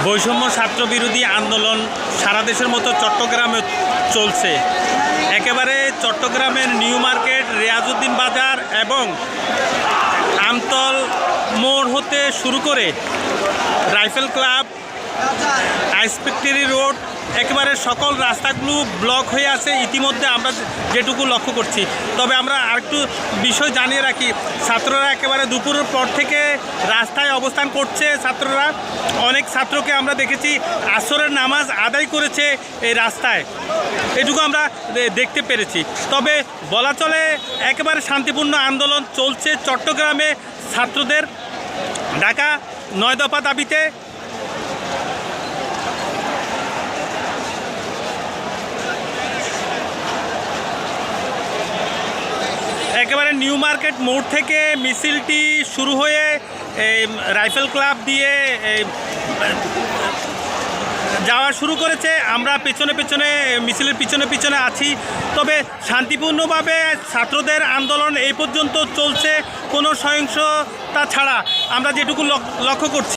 বৈষম্য ছাত্র বিরোধী আন্দোলন সারা দেশের মতো চট্টগ্রামে চলছে। একেবারে চট্টগ্রামের নিউ মার্কেট, রিয়াজউদ্দিন বাজার এবং আমতল মোড় হতে শুরু করে rifle club, ice factory road, একেবারে সকল রাস্তাগুলো ব্লক হয়ে আছে ইতিমধ্যে আমরা যেটুকু লক্ষ্য করছি। তবে আমরা আরেকটু বিষয় জানিয়ে রাখি, ছাত্ররা একেবারে দুপুরের পর থেকে রাস্তায় অবস্থান করছে। ছাত্ররা, অনেক ছাত্রকে আমরা দেখেছি আসরের নামাজ আদায় করেছে এই রাস্তায়, এটুকু আমরা দেখতে পেরেছি। তবে বলা চলে একেবারে শান্তিপূর্ণ আন্দোলন চলছে চট্টগ্রামে ছাত্রদের ঢাকা 9 দফা দাবিতে। একেবারে নিউ মার্কেট মোড় থেকে মিছিলটি শুরু হয়ে রাইফেল ক্লাব দিয়ে যাওয়া শুরু করেছে। আমরা পেছনে পেছনে মিছিলের পিছনে পিছনে আছি। তবে শান্তিপূর্ণভাবে ছাত্রদের আন্দোলন এই পর্যন্ত চলছে, কোনো সহিংসতা ছাড়া আমরা যেটুকু লক্ষ্য করছি।